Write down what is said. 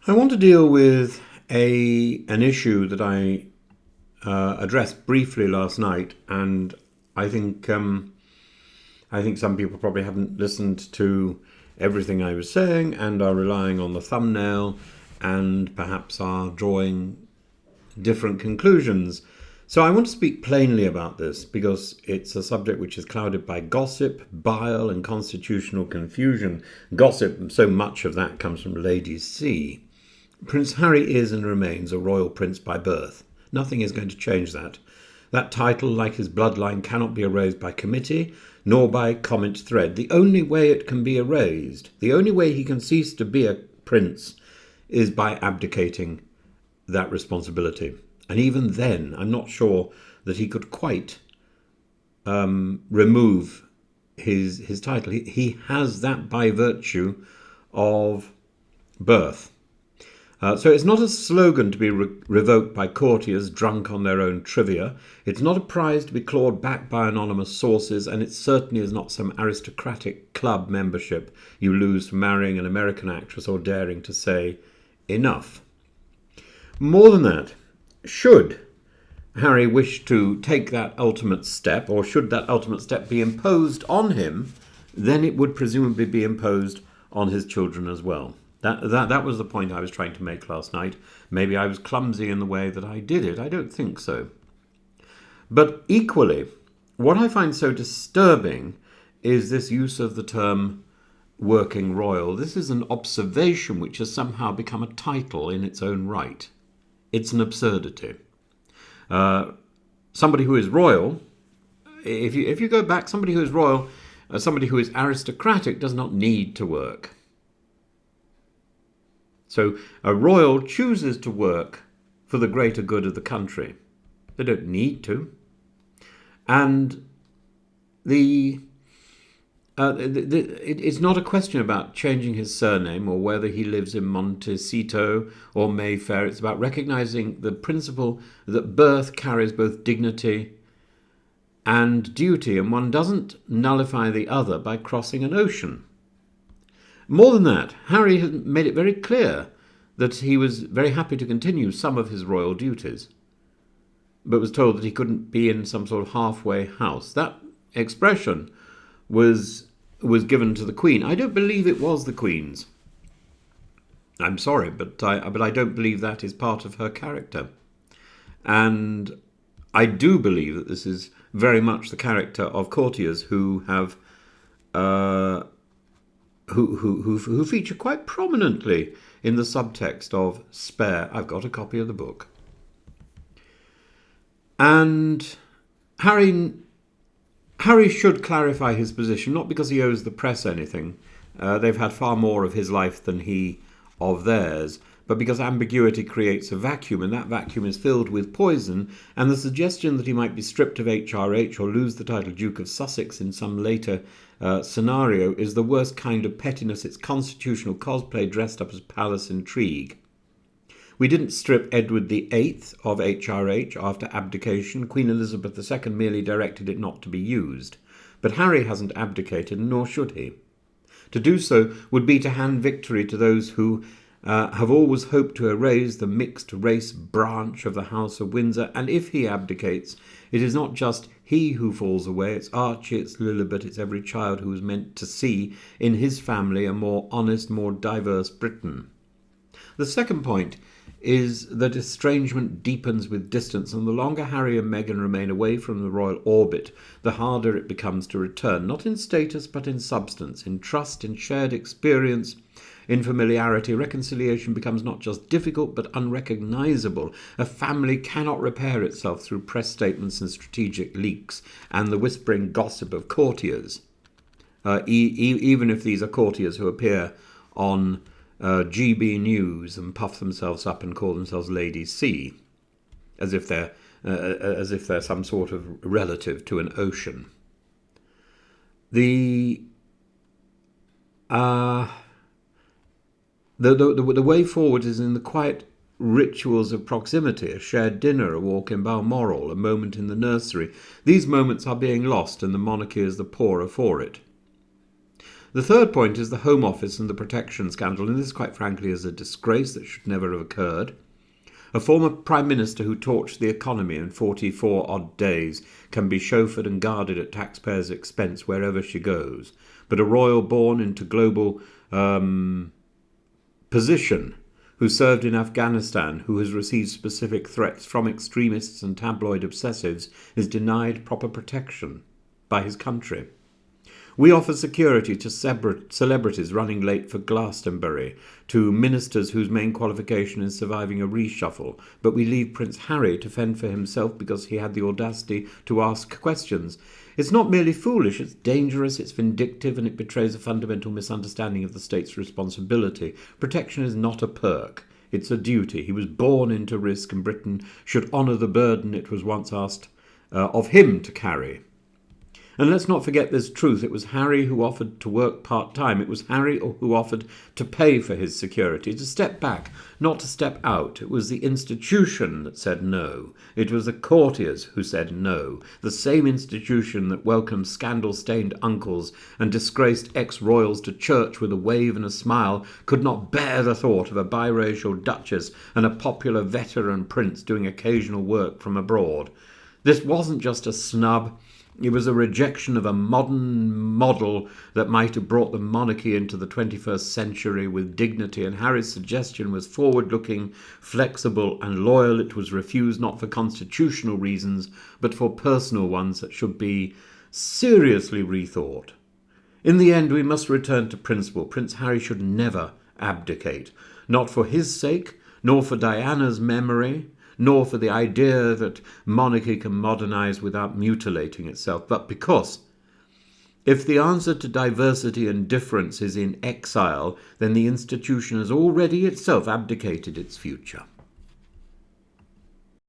I want to deal with an issue that I addressed briefly last night, and I think I think some people probably haven't listened to everything I was saying and are relying on the thumbnail and perhaps are drawing different conclusions. So I want to speak plainly about this because it's a subject which is clouded by gossip, bile, and constitutional confusion. Gossip, so much of that comes from Lady C. Prince Harry is and remains a royal prince by birth. Nothing is going to change that. That title, like his bloodline, cannot be erased by committee, nor by comment thread. The only way it can be erased, the only way he can cease to be a prince, is by abdicating that responsibility. And even then, I'm not sure that he could quite remove his title. He has that by virtue of birth. So it's not a slogan to be revoked by courtiers drunk on their own trivia. It's not a prize to be clawed back by anonymous sources, and it certainly is not some aristocratic club membership you lose for marrying an American actress or daring to say enough. More than that, should Harry wish to take that ultimate step, or should that ultimate step be imposed on him, then it would presumably be imposed on his children as well. That was the point I was trying to make last night. Maybe I was clumsy in the way that I did it. I don't think so. But equally, what I find so disturbing is this use of the term working royal. This is an observation which has somehow become a title in its own right. It's an absurdity. Somebody who is royal, if you go back, somebody who is royal, somebody who is aristocratic does not need to work. So a royal chooses to work for the greater good of the country. They don't need to. And it's not a question about changing his surname or whether he lives in Montecito or Mayfair. It's about recognizing the principle that birth carries both dignity and duty, and one doesn't nullify the other by crossing an ocean. More than that, Harry has made it very clear that he was very happy to continue some of his royal duties, but was told that he couldn't be in some sort of halfway house. That expression was given to the Queen. I don't believe it was the Queen's. I'm sorry, but I don't believe that is part of her character. And I do believe that this is very much the character of courtiers who have who feature quite prominently in the subtext of Spare. I've got a copy of the book. And Harry should clarify his position, not because he owes the press anything. They've had far more of his life than he of theirs, but because ambiguity creates a vacuum, and that vacuum is filled with poison, and the suggestion that he might be stripped of HRH or lose the title Duke of Sussex in some later scenario is the worst kind of pettiness. It's constitutional cosplay dressed up as palace intrigue. We didn't strip Edward VIII of HRH after abdication. Queen Elizabeth II merely directed it not to be used. But Harry hasn't abdicated, nor should he. To do so would be to hand victory to those who have always hoped to erase the mixed-race branch of the House of Windsor, and if he abdicates, it is not just he who falls away, it's Archie, it's Lilibet, it's every child who is meant to see in his family a more honest, more diverse Britain. The second point is that estrangement deepens with distance, and the longer Harry and Meghan remain away from the royal orbit, the harder it becomes to return, not in status but in substance, in trust, in shared experience, in familiarity. Reconciliation becomes not just difficult but unrecognisable. A family cannot repair itself through press statements and strategic leaks and the whispering gossip of courtiers, even if these are courtiers who appear on GB News and puff themselves up and call themselves Lady C, as if they're some sort of relative to an ocean. The way forward is in the quiet rituals of proximity, a shared dinner, a walk in Balmoral, a moment in the nursery. These moments are being lost, and the monarchy is the poorer for it. The third point is the Home Office and the protection scandal, and this, quite frankly, is a disgrace that should never have occurred. A former Prime Minister who torched the economy in 44 odd days can be chauffeured and guarded at taxpayers' expense wherever she goes. But a royal born into global position, who served in Afghanistan, who has received specific threats from extremists and tabloid obsessives, is denied proper protection by his country. We offer security to celebrities running late for Glastonbury, to ministers whose main qualification is surviving a reshuffle, but we leave Prince Harry to fend for himself because he had the audacity to ask questions. It's not merely foolish, it's dangerous, it's vindictive, and it betrays a fundamental misunderstanding of the state's responsibility. Protection is not a perk, it's a duty. He was born into risk, and Britain should honour the burden it was once asked of him to carry. And let's not forget this truth. It was Harry who offered to work part-time. It was Harry who offered to pay for his security, to step back, not to step out. It was the institution that said no. It was the courtiers who said no. The same institution that welcomed scandal-stained uncles and disgraced ex-royals to church with a wave and a smile could not bear the thought of a biracial duchess and a popular veteran prince doing occasional work from abroad. This wasn't just a snub. It was a rejection of a modern model that might have brought the monarchy into the 21st century with dignity, and Harry's suggestion was forward-looking, flexible and loyal. It was refused not for constitutional reasons, but for personal ones that should be seriously rethought. In the end, we must return to principle. Prince Harry should never abdicate, not for his sake, nor for Diana's memory, nor for the idea that monarchy can modernise without mutilating itself, but because if the answer to diversity and difference is in exile, then the institution has already itself abdicated its future.